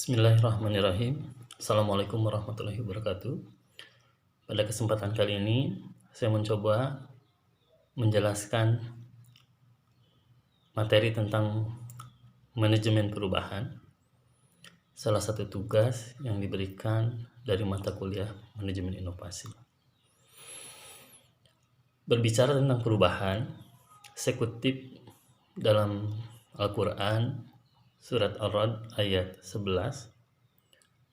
Bismillahirrahmanirrahim. Assalamualaikum warahmatullahi wabarakatuh. Pada kesempatan kali ini, saya mencoba menjelaskan materi tentang manajemen perubahan, salah satu tugas yang diberikan dari mata kuliah manajemen inovasi. Berbicara tentang perubahan, saya kutip dalam Al-Quran surat Ar-Ra'd ayat 11.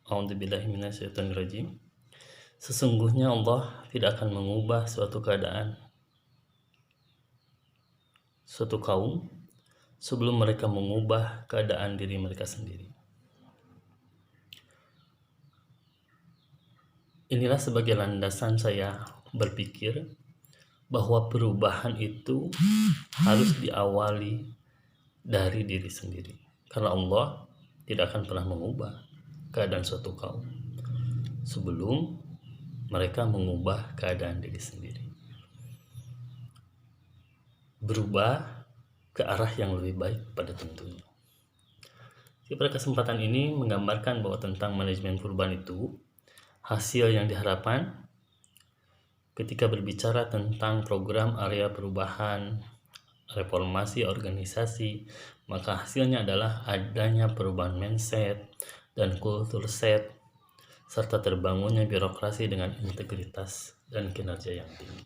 A'udzubillahi minasyaitonirrajim. Sesungguhnya Allah tidak akan mengubah suatu keadaan, suatu kaum sebelum mereka mengubah keadaan diri mereka sendiri. Inilah sebagai landasan saya berpikir bahwa perubahan itu harus diawali dari diri sendiri. Karena Allah tidak akan pernah mengubah keadaan suatu kaum sebelum mereka mengubah keadaan diri sendiri. Berubah ke arah yang lebih baik pada tentunya. Jadi pada kesempatan ini menggambarkan bahwa tentang manajemen perubahan itu hasil yang diharapkan ketika berbicara tentang program area perubahan reformasi organisasi, maka hasilnya adalah adanya perubahan mindset dan kultur set serta terbangunnya birokrasi dengan integritas dan kinerja yang tinggi.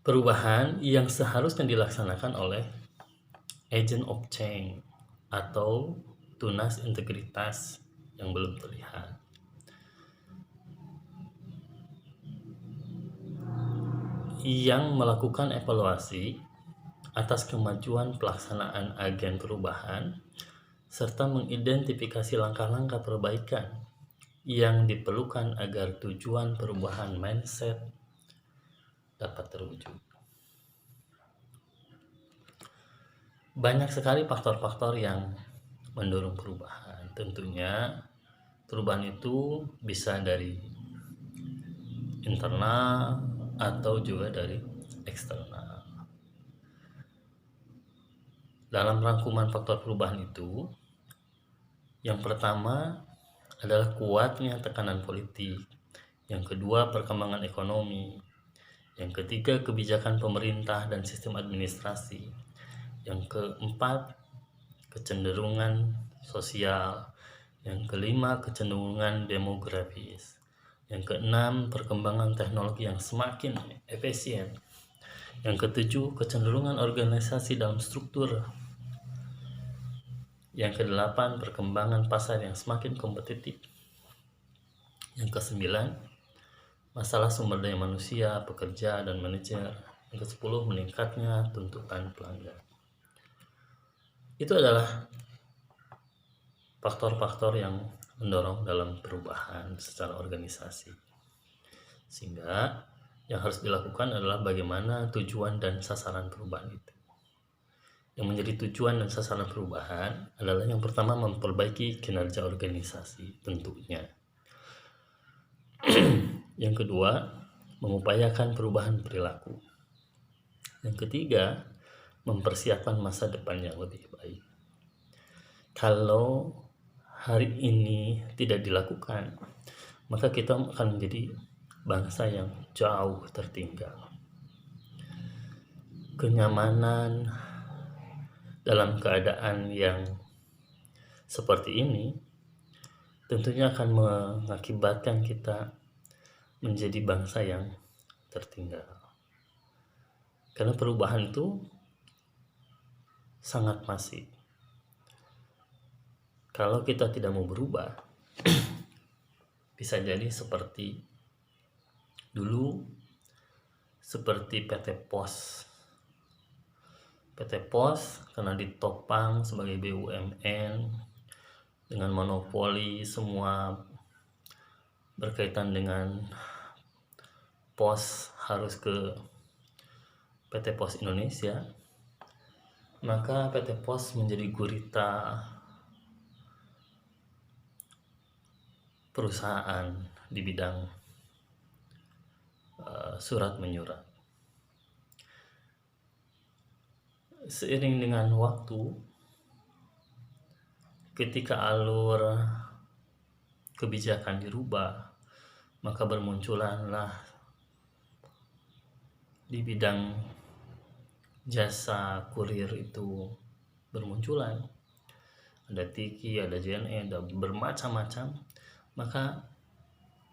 Perubahan yang seharusnya dilaksanakan oleh agent of change atau tunas integritas yang belum terlihat. Yang melakukan evaluasi atas kemajuan pelaksanaan agen perubahan serta mengidentifikasi langkah-langkah perbaikan yang diperlukan agar tujuan perubahan mindset dapat terwujud. Banyak sekali faktor-faktor yang mendorong perubahan. Tentunya perubahan itu bisa dari internal atau juga dari eksternal. Dalam rangkuman faktor perubahan itu, yang pertama adalah kuatnya tekanan politik, yang kedua perkembangan ekonomi, yang ketiga kebijakan pemerintah dan sistem administrasi, yang keempat kecenderungan sosial, yang kelima kecenderungan demografis, yang keenam perkembangan teknologi yang semakin efisien, yang ketujuh kecenderungan organisasi dalam struktur, yang kedelapan perkembangan pasar yang semakin kompetitif, yang kesembilan masalah sumber daya manusia, pekerja, dan manajer, yang ke-10 meningkatnya tuntutan pelanggan. Itu adalah faktor-faktor yang mendorong dalam perubahan secara organisasi. Sehingga yang harus dilakukan adalah bagaimana tujuan dan sasaran perubahan itu. Yang menjadi tujuan dan sasaran perubahan adalah yang pertama memperbaiki kinerja organisasi tentunya. Yang kedua, mengupayakan perubahan perilaku. Yang ketiga, mempersiapkan masa depan yang lebih baik. Kalau hari ini tidak dilakukan, maka kita akan menjadi bangsa yang jauh tertinggal. Kenyamanan dalam keadaan yang seperti ini tentunya akan mengakibatkan kita menjadi bangsa yang tertinggal. Karena perubahan itu sangat masif. Kalau kita tidak mau berubah, bisa jadi seperti dulu, seperti PT Pos. PT Pos karena ditopang sebagai BUMN dengan monopoli semua berkaitan dengan pos harus ke PT Pos Indonesia, maka PT Pos menjadi gurita perusahaan di bidang surat menyurat. Seiring dengan waktu, ketika alur kebijakan dirubah, maka bermunculanlah di bidang jasa kurir itu bermunculan. Ada Tiki, ada JNE, ada bermacam-macam. Maka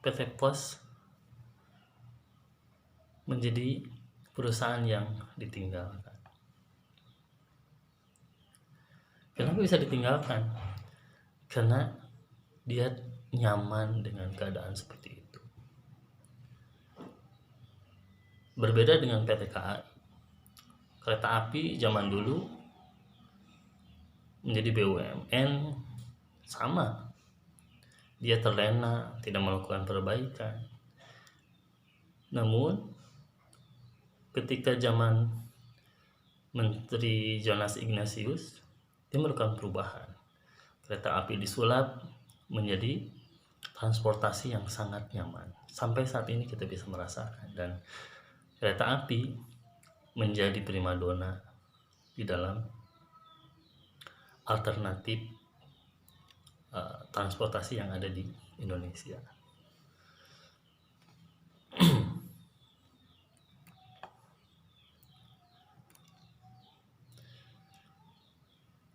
PT Pos menjadi perusahaan yang ditinggalkan. Kenapa bisa ditinggalkan? Karena dia nyaman dengan keadaan seperti itu. Berbeda dengan PT KAI. Kereta api zaman dulu menjadi BUMN sama. Dia terlena, tidak melakukan perbaikan. Namun ketika zaman Menteri Jonas Ignatius, dia melakukan perubahan. Kereta api disulap menjadi transportasi yang sangat nyaman. Sampai saat ini kita bisa merasakan, dan kereta api menjadi primadona di dalam alternatif transportasi yang ada di Indonesia.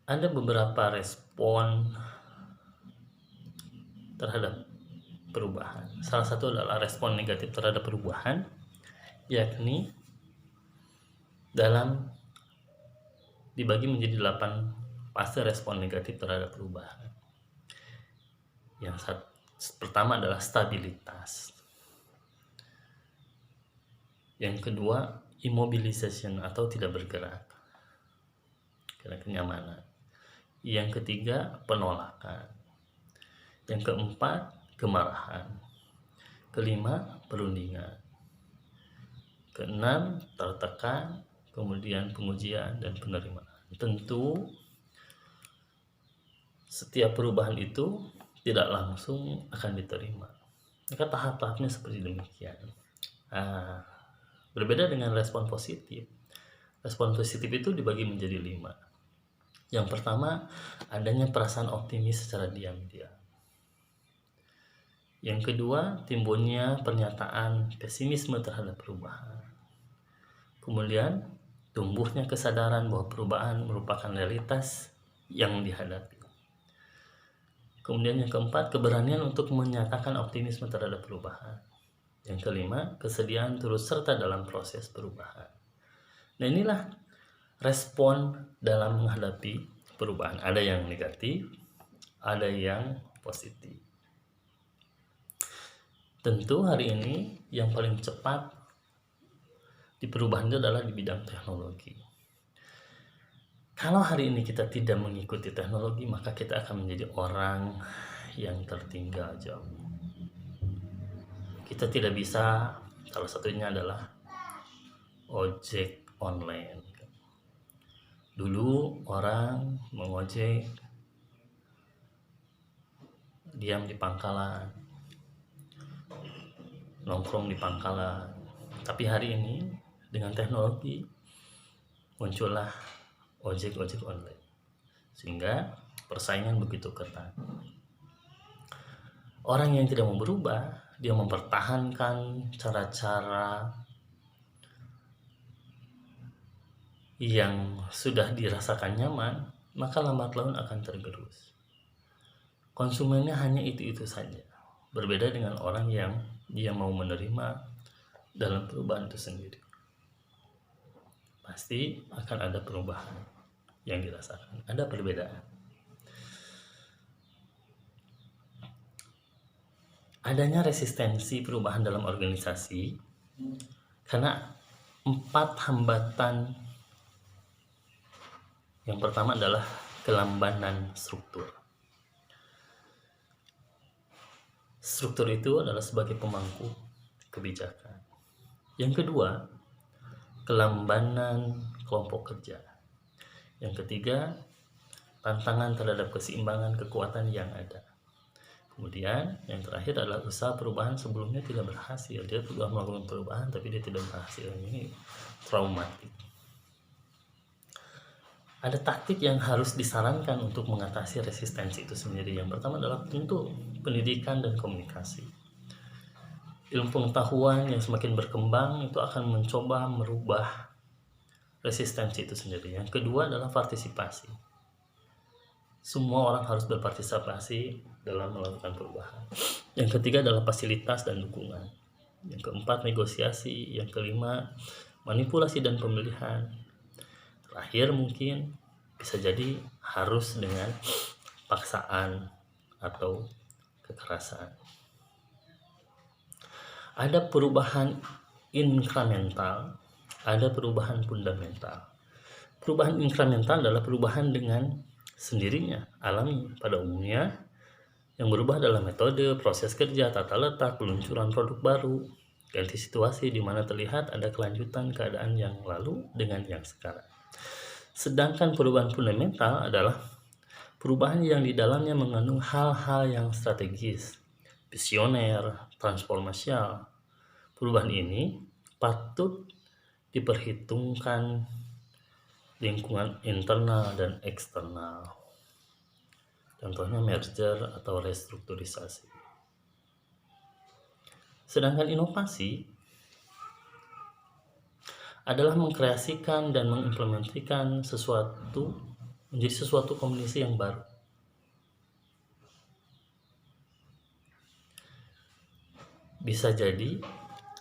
Ada beberapa respon terhadap perubahan. Salah satu adalah respon negatif terhadap perubahan, yakni dalam dibagi menjadi 8 fase respon negatif terhadap perubahan. Yang pertama adalah stabilitas. Yang kedua, immobilization atau tidak bergerak karena kenyamanan. Yang ketiga, penolakan. Yang keempat, kemarahan. Kelima, perundingan. Keenam, tertekan, kemudian pengujian dan penerimaan. Tentu setiap perubahan itu tidak langsung akan diterima. Maka tahap-tahapnya seperti demikian. Berbeda dengan respon positif. Respon positif itu dibagi menjadi 5. Yang pertama, adanya perasaan optimis secara diam-diam. Yang kedua, timbulnya pernyataan pesimisme terhadap perubahan. Kemudian, tumbuhnya kesadaran bahwa perubahan merupakan realitas yang dihadapi. Kemudian yang keempat, keberanian untuk menyatakan optimisme terhadap perubahan. Yang kelima, kesediaan turut serta dalam proses perubahan. Nah, inilah respon dalam menghadapi perubahan. Ada yang negatif, ada yang positif. Tentu hari ini yang paling cepat di perubahan itu adalah di bidang teknologi. Kalau hari ini kita tidak mengikuti teknologi, maka kita akan menjadi orang yang tertinggal jauh. Kita tidak bisa, salah satunya adalah ojek online. Dulu orang mengojek diam di pangkalan, nongkrong di pangkalan. Tapi hari ini dengan teknologi muncullah ojek online, sehingga persaingan begitu ketat. Orang yang tidak mau berubah, dia mempertahankan cara-cara yang sudah dirasakan nyaman, maka lambat laun akan tergerus. Konsumennya hanya itu-itu saja. Berbeda dengan orang yang dia mau menerima dalam perubahan itu sendiri. Pasti akan ada perubahan yang dirasakan. Ada perbedaan. Adanya resistensi perubahan dalam organisasi karena 4 hambatan. Yang pertama adalah kelambanan struktur. Struktur itu adalah sebagai pemangku kebijakan. Yang kedua, kelambanan kelompok kerja. Yang ketiga, tantangan terhadap keseimbangan kekuatan yang ada. Kemudian yang terakhir adalah usaha perubahan sebelumnya tidak berhasil. Dia sudah melakukan perubahan tapi dia tidak berhasil. Ini traumatik. Ada taktik yang harus disarankan untuk mengatasi resistensi itu sendiri. Yang pertama adalah tentu pendidikan dan komunikasi. Ilmu pengetahuan yang semakin berkembang itu akan mencoba merubah resistensi itu sendiri. Yang kedua adalah partisipasi. Semua orang harus berpartisipasi dalam melakukan perubahan. Yang ketiga adalah fasilitas dan dukungan. Yang keempat negosiasi. Yang kelima manipulasi dan pemilihan. Terakhir mungkin bisa jadi harus dengan paksaan atau kekerasan. Ada perubahan inkremental, ada perubahan fundamental. Perubahan inkremental adalah perubahan dengan sendirinya, alami pada umumnya. Yang berubah adalah metode, proses kerja, tata letak, peluncuran produk baru, ganti situasi di mana terlihat ada kelanjutan keadaan yang lalu dengan yang sekarang. Sedangkan perubahan fundamental adalah perubahan yang di dalamnya mengandung hal-hal yang strategis, visioner, transformasial. Perubahan ini patut diperhitungkan lingkungan internal dan eksternal. Contohnya merger atau restrukturisasi. Sedangkan inovasi adalah mengkreasikan dan mengimplementasikan sesuatu menjadi sesuatu kondisi yang baru. Bisa jadi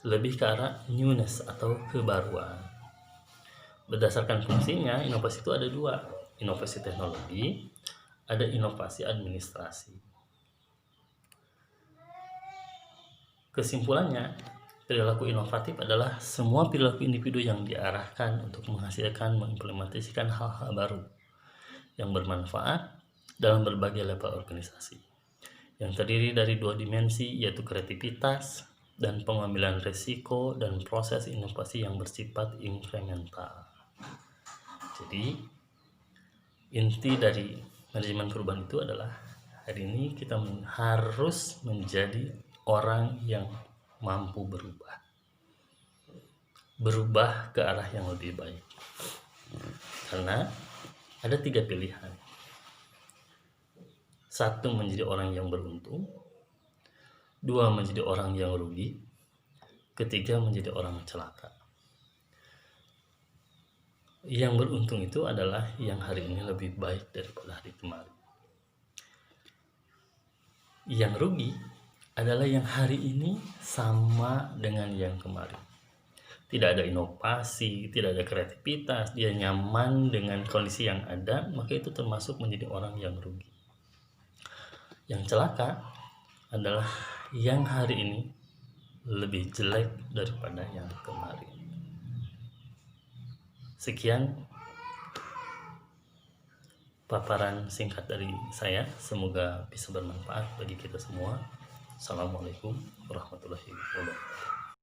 lebih ke arah newness atau kebaruan. Berdasarkan fungsinya, inovasi itu ada dua, inovasi teknologi, ada inovasi administrasi. Kesimpulannya, perilaku inovatif adalah semua perilaku individu yang diarahkan untuk menghasilkan, mengimplementasikan hal-hal baru yang bermanfaat dalam berbagai level organisasi, yang terdiri dari dua dimensi, yaitu kreativitas dan pengambilan risiko dan proses inovasi yang bersifat inkremental. Jadi inti dari manajemen perubahan itu adalah hari ini kita harus menjadi orang yang mampu berubah ke arah yang lebih baik. Karena ada 3 pilihan. 1, menjadi orang yang beruntung. 2, menjadi orang yang rugi. 3, menjadi orang celaka. Yang beruntung itu adalah yang hari ini lebih baik daripada hari kemarin. Yang rugi adalah yang hari ini sama dengan yang kemarin. Tidak ada inovasi, tidak ada kreativitas, dia nyaman dengan kondisi yang ada, maka itu termasuk menjadi orang yang rugi. Yang celaka adalah yang hari ini lebih jelek daripada yang kemarin. Sekian paparan singkat dari saya, semoga bisa bermanfaat bagi kita semua. Assalamualaikum warahmatullahi wabarakatuh.